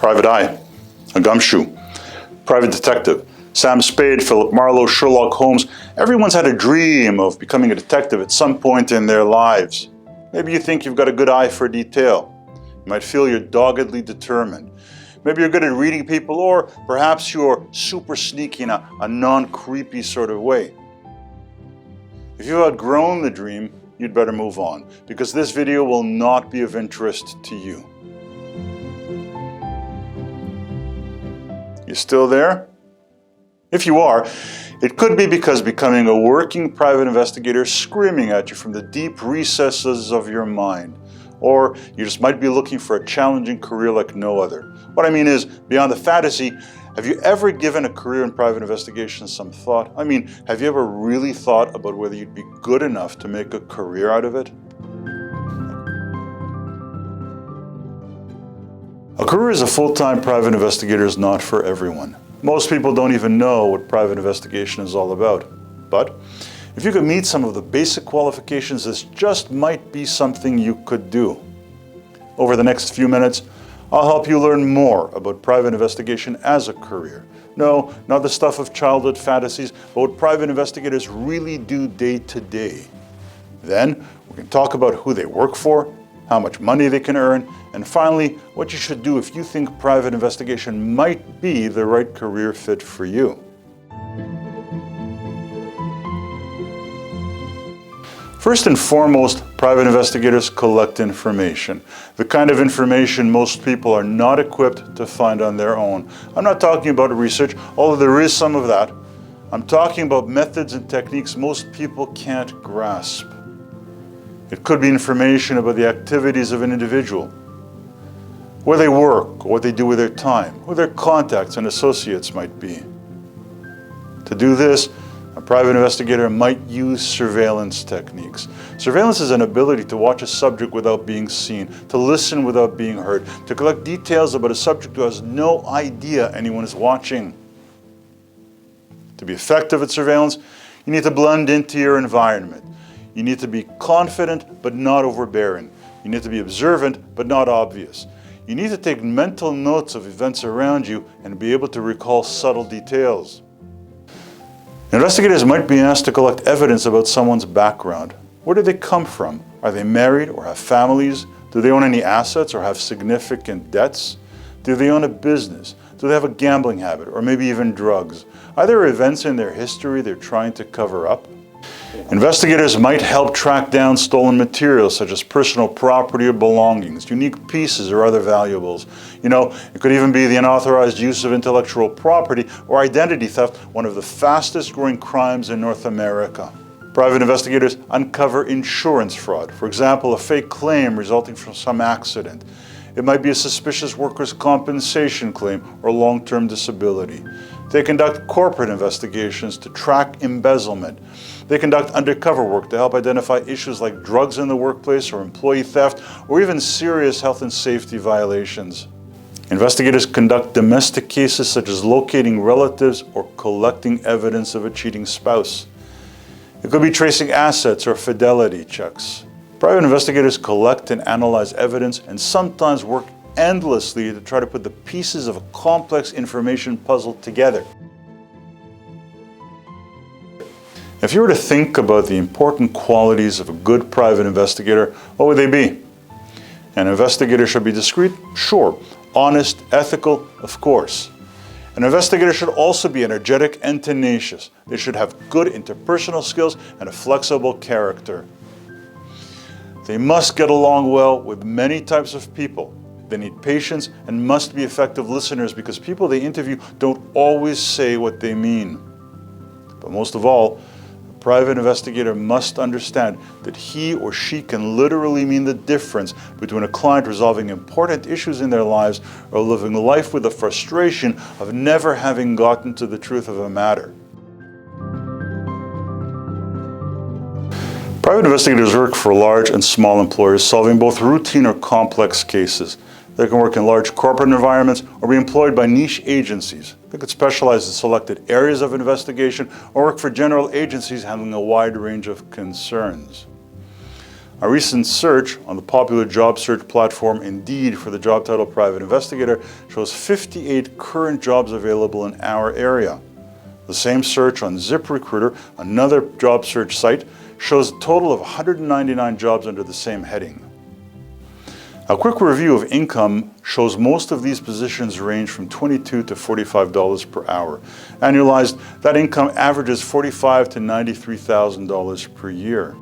Private Eye, a gumshoe, private detective, Sam Spade, Philip Marlowe, Sherlock Holmes. Everyone's had a dream of becoming a detective at some point in their lives. Maybe you think you've got a good eye for detail. You might feel you're doggedly determined. Maybe you're good at reading people, or perhaps you're super sneaky in a non-creepy sort of way. If you've outgrown the dream, you'd better move on, because this video will not be of interest to you. You still there? If you are, it could be because becoming a working private investigator is screaming at you from the deep recesses of your mind. Or you just might be looking for a challenging career like no other. What I mean is, beyond the fantasy, have you ever given a career in private investigation some thought? I mean, have you ever really thought about whether you'd be good enough to make a career out of it? A career as a full-time private investigator is not for everyone. Most people don't even know what private investigation is all about. But if you could meet some of the basic qualifications, this just might be something you could do. Over the next few minutes, I'll help you learn more about private investigation as a career. No, not the stuff of childhood fantasies, but what private investigators really do day to day. Then we can talk about who they work for, how much money they can earn, and finally, what you should do if you think private investigation might be the right career fit for you. First and foremost, private investigators collect information. The kind of information most people are not equipped to find on their own. I'm not talking about research, although there is some of that. I'm talking about methods and techniques most people can't grasp. It could be information about the activities of an individual, where they work, or what they do with their time, who their contacts and associates might be. To do this, a private investigator might use surveillance techniques. Surveillance is an ability to watch a subject without being seen, to listen without being heard, to collect details about a subject who has no idea anyone is watching. To be effective at surveillance, you need to blend into your environment. You need to be confident but not overbearing. You need to be observant but not obvious. You need to take mental notes of events around you and be able to recall subtle details. Investigators might be asked to collect evidence about someone's background. Where do they come from? Are they married or have families? Do they own any assets or have significant debts? Do they own a business? Do they have a gambling habit or maybe even drugs? Are there events in their history they're trying to cover up? Investigators might help track down stolen materials such as personal property or belongings, unique pieces or other valuables. It could even be the unauthorized use of intellectual property or identity theft, one of the fastest growing crimes in North America. Private investigators uncover insurance fraud, for example, a fake claim resulting from some accident. It might be a suspicious workers' compensation claim or long-term disability. They conduct corporate investigations to track embezzlement. They conduct undercover work to help identify issues like drugs in the workplace or employee theft or even serious health and safety violations. Investigators conduct domestic cases such as locating relatives or collecting evidence of a cheating spouse. It could be tracing assets or fidelity checks. Private investigators collect and analyze evidence and sometimes work endlessly to try to put the pieces of a complex information puzzle together. If you were to think about the important qualities of a good private investigator, what would they be? An investigator should be discreet? Sure. Honest, ethical? Of course. An investigator should also be energetic and tenacious. They should have good interpersonal skills and a flexible character. They must get along well with many types of people. They need patience and must be effective listeners because people they interview don't always say what they mean. But most of all, a private investigator must understand that he or she can literally mean the difference between a client resolving important issues in their lives or living life with the frustration of never having gotten to the truth of a matter. Private investigators work for large and small employers, solving both routine or complex cases. They can work in large corporate environments or be employed by niche agencies. They could specialize in selected areas of investigation or work for general agencies handling a wide range of concerns. A recent search on the popular job search platform Indeed for the job title private investigator shows 58 current jobs available in our area. The same search on ZipRecruiter, another job search site, shows a total of 199 jobs under the same heading. A quick review of income shows most of these positions range from $22 to $45 per hour. Annualized, that income averages $45,000 to $93,000 per year.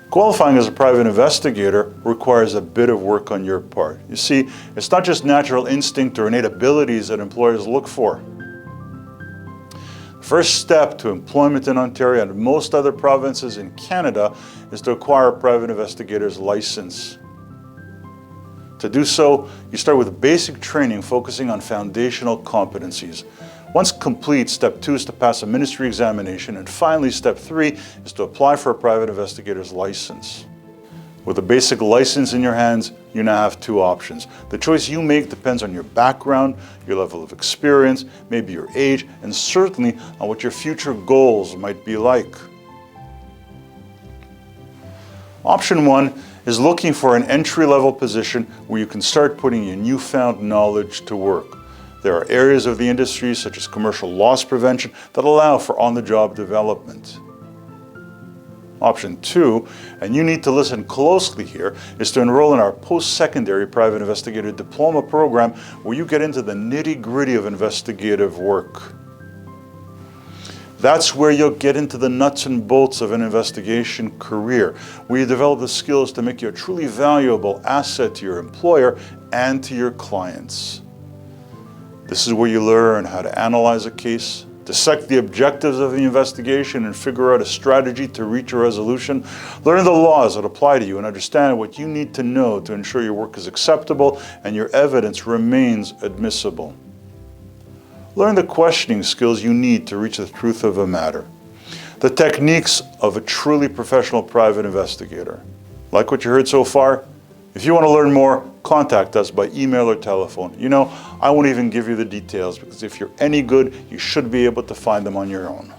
Qualifying as a private investigator requires a bit of work on your part. You see, it's not just natural instinct or innate abilities that employers look for. The first step to employment in Ontario and most other provinces in Canada is to acquire a private investigator's license. To do so, you start with basic training focusing on foundational competencies. Once complete, step 2 is to pass a ministry examination, and finally, step 3 is to apply for a private investigator's license. With a basic license in your hands, you now have 2 options. The choice you make depends on your background, your level of experience, maybe your age, and certainly on what your future goals might be like. Option 1 is looking for an entry-level position where you can start putting your newfound knowledge to work. There are areas of the industry, such as commercial loss prevention, that allow for on-the-job development. Option 2, and you need to listen closely here, is to enroll in our post-secondary private investigator diploma program where you get into the nitty-gritty of investigative work. That's where you'll get into the nuts and bolts of an investigation career, where you develop the skills to make you a truly valuable asset to your employer and to your clients. This is where you learn how to analyze a case, dissect the objectives of the investigation and figure out a strategy to reach a resolution, learn the laws that apply to you and understand what you need to know to ensure your work is acceptable and your evidence remains admissible. Learn the questioning skills you need to reach the truth of a matter, the techniques of a truly professional private investigator. Like what you heard so far? If you want to learn more, contact us by email or telephone. You know, I won't even give you the details because if you're any good, you should be able to find them on your own.